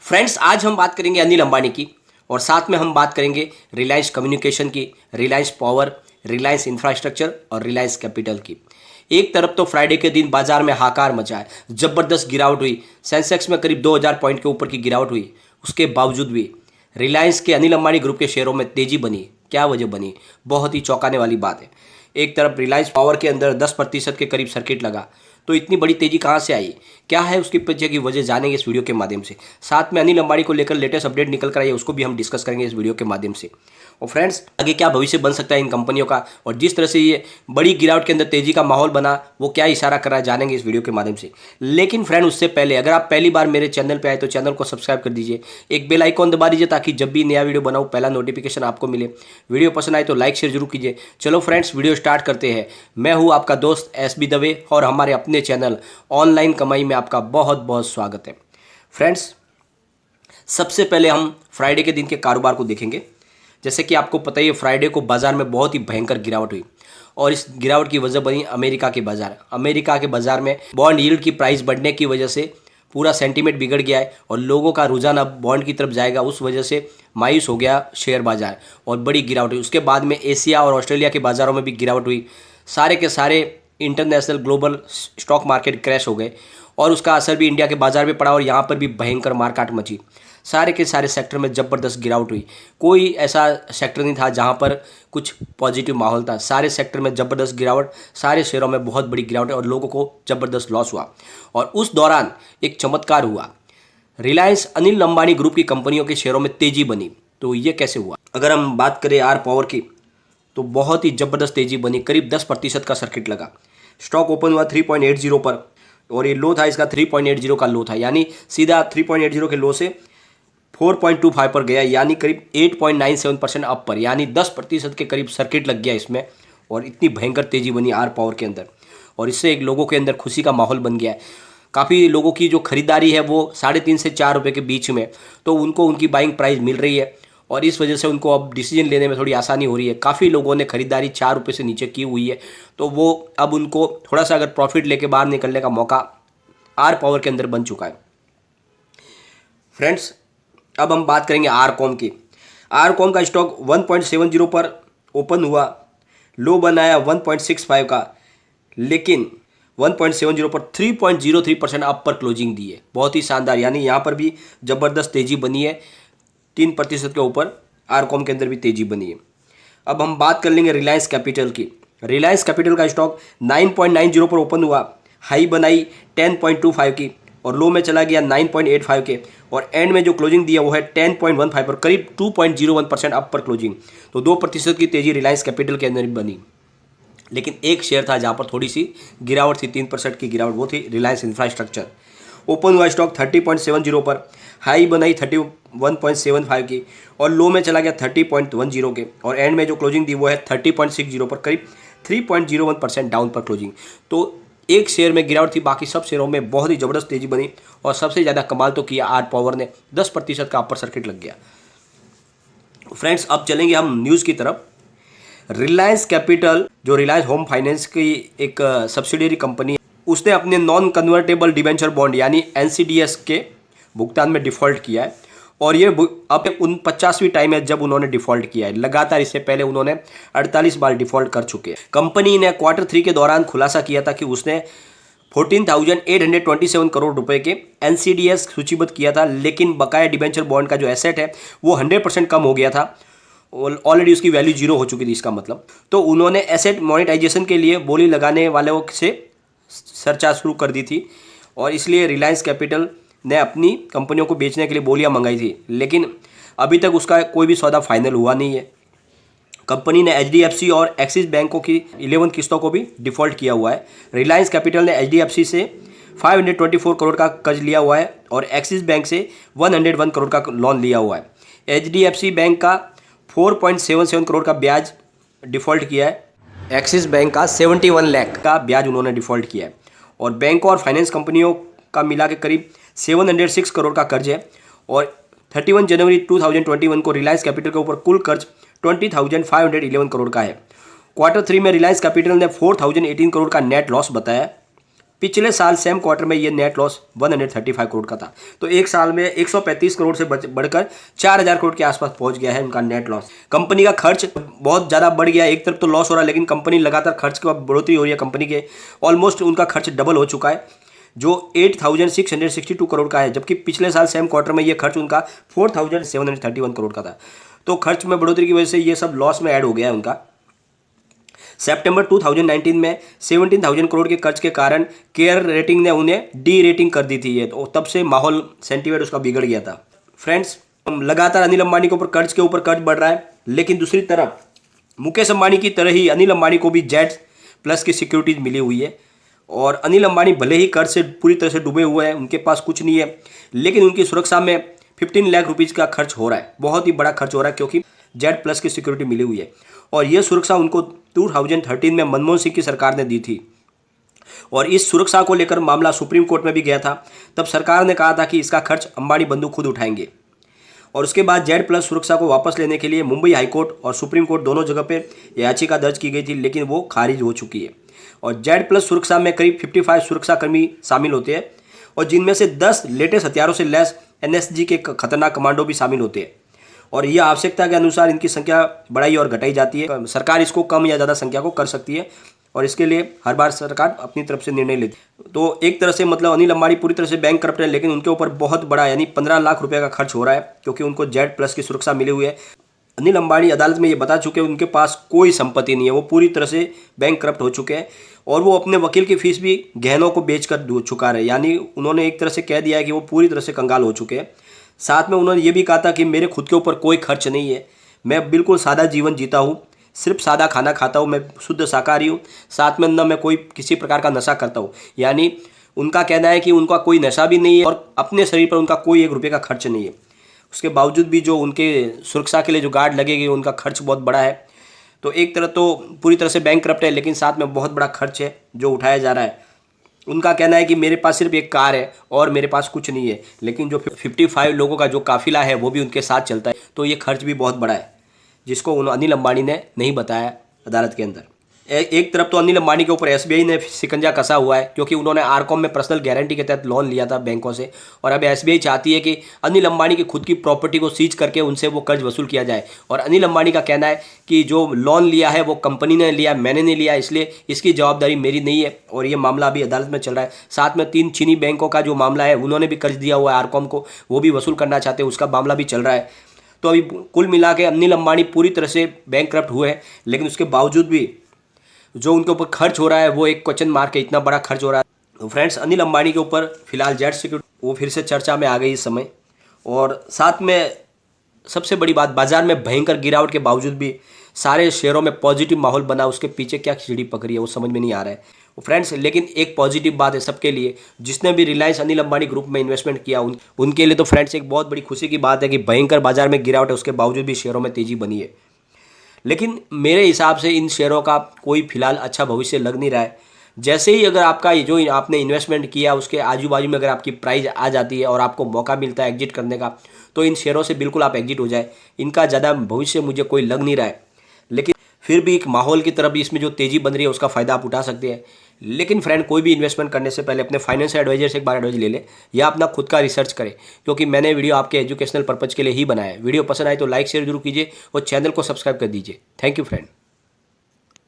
Friends, आज हम बात करेंगे अनिल अंबानी की और साथ में हम बात करेंगे रिलायंस कम्युनिकेशन की, रिलायंस पावर, रिलायंस इंफ्रास्ट्रक्चर और रिलायंस कैपिटल की। एक तरफ तो फ्राइडे के दिन बाजार में हाहाकार मचा है, जबरदस्त गिरावट हुई, सेंसेक्स में करीब 2000 पॉइंट के ऊपर की गिरावट हुई। उसके बावजूद भी रिलायंस के अनिल अंबानी ग्रुप के शेयरों में तेजी बनी। क्या वजह बनी? बहुत ही चौंकाने वाली बात है। एक तरफ रिलायंस पावर के अंदर 10% के करीब सर्किट लगा, तो इतनी बड़ी तेजी कहाँ से आई? क्या है उसके पीछे की वजह, जानेंगे इस वीडियो के माध्यम से। साथ में अनिल अंबानी को लेकर लेटेस्ट अपडेट निकल कर आई है, उसको भी हम डिस्कस करेंगे इस वीडियो के माध्यम से। और फ्रेंड्स, आगे क्या भविष्य बन सकता है इन कंपनियों का, और जिस तरह से ये बड़ी गिरावट के अंदर तेजी का माहौल बना, वो क्या इशारा कर रहा है, जानेंगे इस वीडियो के माध्यम से। लेकिन फ्रेंड, उससे पहले अगर आप पहली बार मेरे चैनल पे आए तो चैनल को सब्सक्राइब कर दीजिए, एक बेल आइकॉन दबा दीजिए ताकि जब भी नया वीडियो बनाऊँ पहला नोटिफिकेशन आपको मिले। वीडियो पसंद आए तो लाइक शेयर जरूर कीजिए। चलो फ्रेंड्स, वीडियो स्टार्ट करते हैं। मैं हूँ आपका दोस्त SB दवे और हमारे अपने चैनल ऑनलाइन कमाई में आपका बहुत बहुत स्वागत है। फ्रेंड्स, सबसे पहले हम फ्राइडे के दिन के कारोबार को देखेंगे। जैसे कि आपको पता ही है, फ्राइडे को बाजार में बहुत ही भयंकर गिरावट हुई और इस गिरावट की वजह बनी अमेरिका के बाजार। अमेरिका के बाजार में बॉन्ड यील्ड की प्राइस बढ़ने की वजह से पूरा सेंटीमेंट बिगड़ गया है और लोगों का रुझान अब बॉन्ड की तरफ जाएगा। उस वजह से मायूस हो गया शेयर बाजार और बड़ी गिरावट हुई। उसके बाद में एशिया और ऑस्ट्रेलिया के बाज़ारों में भी गिरावट हुई। सारे के सारे international global stock market crash हो गए और उसका असर भी इंडिया के बाजार में पड़ा और यहाँ पर भी भयंकर मारकाट मची। सारे के सारे सेक्टर में ज़बरदस्त गिरावट हुई। कोई ऐसा सेक्टर नहीं था जहाँ पर कुछ पॉजिटिव माहौल था। सारे सेक्टर में ज़बरदस्त गिरावट, सारे शेयरों में बहुत बड़ी गिरावट और लोगों को ज़बरदस्त लॉस हुआ। और उस दौरान एक चमत्कार हुआ, रिलायंस अनिल अंबानी ग्रुप की कंपनियों के शेयरों में तेज़ी बनी। तो ये कैसे हुआ? अगर हम बात करें आर पावर की, तो बहुत ही ज़बरदस्त तेज़ी बनी, करीब 10% का सर्किट लगा। स्टॉक ओपन हुआ 3.80 पर और ये लो था इसका 3.80 का लो था, यानी सीधा 3.80 के लो से 4.25 पर गया, यानी करीब 8.97% अप पर, यानी 10% के करीब सर्किट लग गया इसमें। और इतनी भयंकर तेज़ी बनी आर पावर के अंदर और इससे एक लोगों के अंदर खुशी का माहौल बन गया है। काफ़ी लोगों की जो खरीदारी है वो 3.5 से 4 रुपये के बीच में, तो उनको उनकी बाइंग प्राइस मिल रही है और इस वजह से उनको अब डिसीजन लेने में थोड़ी आसानी हो रही है। काफ़ी लोगों ने खरीदारी 4 रुपये से नीचे की हुई है, तो वो अब उनको थोड़ा सा अगर प्रॉफिट लेके बाहर निकलने का मौका आर पावर के अंदर बन चुका है। फ्रेंड्स, अब हम बात करेंगे आर कॉम की। आर कॉम का स्टॉक 1.70 पर ओपन हुआ, लो बनाया 1.65 का, लेकिन 1.70 पर 3.03% अप पर क्लोजिंग दी है। बहुत ही शानदार, यानी यहाँ पर भी ज़बरदस्त तेज़ी बनी है। 3% के ऊपर आर कॉम के अंदर भी तेज़ी बनी है। अब हम बात कर लेंगे रिलायंस कैपिटल की। रिलायंस कैपिटल का स्टॉक 9.90 पर ओपन हुआ, हाई बनाई 10.25 की और लो में चला गया 9.85 के और एंड में जो क्लोजिंग दिया वो है 10.15 पर, करीब 2.01% अप पर क्लोजिंग। तो 2% की तेज़ी रिलायंस कैपिटल के अंदर भी बनी। लेकिन एक शेयर था जहाँ पर थोड़ी सी गिरावट थी, 3% की गिरावट, वो थी रिलायंस इंफ्रास्ट्रक्चर। ओपन हुआ स्टॉक 30.70 पर, हाई बनाई 31.75 की और लो में चला गया 30.10 के और एंड में जो क्लोजिंग दी वो है 30.60 पर, करीब 3.01% डाउन पर क्लोजिंग। तो एक शेयर में गिरावट थी, बाकी सब शेयरों में बहुत ही ज़बरदस्त तेज़ी बनी और सबसे ज़्यादा कमाल तो किया आर पावर ने, 10% का अपर सर्किट लग गया। फ्रेंड्स, अब चलेंगे हम न्यूज़ की तरफ। रिलायंस कैपिटल, जो रिलायंस होम फाइनेंस की एक सब्सिडियरी कंपनी है, उसने अपने नॉन कन्वर्टेबल डिबेंचर बॉन्ड यानी NCDS के भुगतान में डिफ़ॉल्ट किया है और ये अब 50वीं टाइम है जब उन्होंने डिफ़ॉल्ट किया है। लगातार इससे पहले उन्होंने 48 बार डिफ़ॉल्ट कर चुके हैं। कंपनी ने Q3 के दौरान खुलासा किया था कि उसने 14,827 करोड़ रुपए के NCDS सूचीबद्ध किया था, लेकिन बकाया डिबेंचर बॉन्ड का जो एसेट है वो 100% कम हो गया था। ऑलरेडी उसकी वैल्यू 0 हो चुकी थी इसका मतलब। तो उन्होंने एसेट मोनेटाइजेशन के लिए बोली लगाने वालों से सरचार्ज शुरू कर दी थी और इसलिए रिलायंस कैपिटल ने अपनी कंपनियों को बेचने के लिए बोलियां मंगाई थी, लेकिन अभी तक उसका कोई भी सौदा फाइनल हुआ नहीं है। कंपनी ने HDFC और एक्सिस बैंकों की 11 किस्तों को भी डिफ़ॉल्ट किया हुआ है। रिलायंस कैपिटल ने HDFC से 524 करोड़ का कर्ज लिया हुआ है और एक्सिस बैंक से 101 करोड़ का लोन लिया हुआ है। HDFC बैंक का 4.77 करोड़ का ब्याज डिफ़ॉल्ट किया है, एक्सिस बैंक का 71 लाख का ब्याज उन्होंने डिफ़ॉल्ट किया है और बैंकों और फाइनेंस कंपनियों का मिला के करीब 706 करोड़ का कर्ज है और 31 जनवरी 2021 को रिलायंस कैपिटल के ऊपर कुल कर्ज 20,511 करोड़ का है। Q3 में रिलायंस कैपिटल ने 4,018 करोड़ का नेट लॉस बताया पिछले साल सेम क्वार्टर में ये नेट लॉस 135 करोड़ का था। तो एक साल में 135 करोड़ से बढ़कर 4000 करोड़ के आसपास पहुंच गया है उनका नेट लॉस। कंपनी का खर्च बहुत ज़्यादा बढ़ गया, एक तरफ तो लॉस हो रहा है लेकिन कंपनी लगातार खर्च की बढ़ोतरी हो रही है। कंपनी के ऑलमोस्ट उनका खर्च डबल हो चुका है जो 8662 करोड़ का है, जबकि पिछले साल सेम क्वार्टर में ये खर्च उनका 4731 करोड़ का था। तो खर्च में बढ़ोतरी की वजह से ये सब लॉस में ऐड हो गया है उनका। सितंबर 2019 में 17,000 करोड़ के कर्ज के कारण केयर रेटिंग ने उन्हें डी रेटिंग कर दी थी ये, तो तब से माहौल सेंटीमेंट उसका बिगड़ गया था। फ्रेंड्स, लगातार अनिल अंबानी के ऊपर कर्ज बढ़ रहा है, लेकिन दूसरी तरफ मुकेश अंबानी की तरह ही अनिल अंबानी को भी जेड प्लस की सिक्योरिटीज मिली हुई है। और अनिल अंबानी भले ही कर्ज से पूरी तरह से डूबे हुए हैं, उनके पास कुछ नहीं है, लेकिन उनकी सुरक्षा में 15 लाख रुपीज़ का खर्च हो रहा है, बहुत ही बड़ा खर्च हो रहा है, क्योंकि जेड प्लस की सिक्योरिटी मिली हुई है। और यह सुरक्षा उनको 2013 में मनमोहन सिंह की सरकार ने दी थी, और इस सुरक्षा को लेकर मामला सुप्रीम कोर्ट में भी गया था। तब सरकार ने कहा था कि इसका खर्च अंबानी बंधु खुद उठाएंगे। और उसके बाद जेड प्लस सुरक्षा को वापस लेने के लिए मुंबई हाईकोर्ट और सुप्रीम कोर्ट दोनों जगह पे याचिका दर्ज की गई थी, लेकिन वो खारिज हो चुकी है। और जेड प्लस सुरक्षा में करीब 55 सुरक्षाकर्मी शामिल होते हैं, और जिनमें से 10 लेटेस्ट हथियारों से लैस एनएसजी के खतरनाक कमांडो भी शामिल होते हैं। और यह आवश्यकता के अनुसार इनकी संख्या बढ़ाई और घटाई जाती है। सरकार इसको कम या ज़्यादा संख्या को कर सकती है, और इसके लिए हर बार सरकार अपनी तरफ से निर्णय लेती है। तो एक तरह से मतलब अनिल अंबानी पूरी तरह से बैंक करप्ट है, लेकिन उनके ऊपर बहुत बड़ा यानी 15 लाख रुपए का खर्च हो रहा है, क्योंकि उनको जेड प्लस की सुरक्षा मिली हुई है। अनिल अंबानी अदालत में ये बता चुके हैं उनके पास कोई संपत्ति नहीं है, वो पूरी तरह से बैंक करप्ट हो चुके हैं, और वो अपने वकील की फीस भी गहनों को बेचकर चुका रहे। यानी उन्होंने एक तरह से कह दिया है कि वो पूरी तरह से कंगाल हो चुके हैं। साथ में उन्होंने ये भी कहा था कि मेरे खुद के ऊपर कोई खर्च नहीं है, मैं बिल्कुल सादा जीवन जीता हूँ, सिर्फ सादा खाना खाता हूँ, मैं शुद्ध शाकाहारी हूँ, साथ में न मैं कोई किसी प्रकार का नशा करता हूँ। यानी उनका कहना है कि उनका कोई नशा भी नहीं है और अपने शरीर पर उनका कोई 1 रुपये का खर्च नहीं है। उसके बावजूद भी जो उनके सुरक्षा के लिए जो गार्ड लगेगी उनका खर्च बहुत बड़ा है। तो एक तरह तो पूरी तरह से बैंक करप्ट है, लेकिन साथ में बहुत बड़ा खर्च है जो उठाया जा रहा है। उनका कहना है कि मेरे पास सिर्फ एक कार है और मेरे पास कुछ नहीं है, लेकिन जो 55 लोगों का जो काफिला है वो भी उनके साथ चलता है। तो ये खर्च भी बहुत बड़ा है, जिसको अनिल अंबानी ने नहीं बताया अदालत के अंदर। एक तरफ तो अनिल अंबानी के ऊपर एसबीआई ने शिकंजा कसा हुआ है, क्योंकि उन्होंने आरकॉम में पर्सनल गारंटी के तहत लोन लिया था बैंकों से, और अब एसबीआई चाहती है कि अनिल अंबानी की खुद की प्रॉपर्टी को सीज करके उनसे वो कर्ज वसूल किया जाए। और अनिल अंबानी का कहना है कि जो लोन लिया है वो कंपनी ने लिया, मैंने नहीं लिया, इसलिए इसकी जवाबदारी मेरी नहीं है। और ये मामला अभी अदालत में चल रहा है। साथ में 3 चीनी बैंकों का जो मामला है, उन्होंने भी कर्ज दिया हुआ है आरकॉम को, वो भी वसूल करना चाहते हैं, उसका मामला भी चल रहा है। तो अभी कुल मिला के अनिल अंबानी पूरी तरह से बैंक करप्ट हुए हैं, लेकिन उसके बावजूद भी जो उनके ऊपर खर्च हो रहा है वो एक क्वेश्चन मार्क है, इतना बड़ा खर्च हो रहा है। तो फ्रेंड्स, अनिल अंबानी के ऊपर फिलहाल जेड सिक्योरिटी वो फिर से चर्चा में आ गई इस समय। और साथ में सबसे बड़ी बात, बाजार में भयंकर गिरावट के बावजूद भी सारे शेयरों में पॉजिटिव माहौल बना, उसके पीछे क्या खिचड़ी पकड़ी है वो समझ में नहीं आ रहा है फ्रेंड्स। लेकिन एक पॉजिटिव बात है सबके लिए, जिसने भी रिलायंस अनिल अंबानी ग्रुप में इन्वेस्टमेंट किया उनके लिए तो फ्रेंड्स एक बहुत बड़ी खुशी की बात है कि भयंकर बाजार में गिरावट है, उसके बावजूद भी शेयरों में तेजी बनी है। लेकिन मेरे हिसाब से इन शेयरों का कोई फिलहाल अच्छा भविष्य लग नहीं रहा है। जैसे ही अगर आपका जो आपने इन्वेस्टमेंट किया उसके आजू बाजू में अगर आपकी प्राइस आ जाती है और आपको मौका मिलता है एग्जिट करने का, तो इन शेयरों से बिल्कुल आप एग्जिट हो जाए। इनका ज़्यादा भविष्य मुझे कोई लग नहीं रहा है, लेकिन फिर भी एक माहौल की तरफ इसमें जो तेज़ी बन रही है उसका फ़ायदा आप उठा सकते हैं। लेकिन फ्रेंड, कोई भी इन्वेस्टमेंट करने से पहले अपने फाइनेंशियल एडवाइजर से एक बार एडवाइस ले ले, या अपना खुद का रिसर्च करें, क्योंकि मैंने वीडियो आपके एजुकेशनल पर्पज़ के लिए ही बनाया है। वीडियो पसंद आए तो लाइक शेयर जरूर कीजिए और चैनल को सब्सक्राइब कर दीजिए। Thank you friend.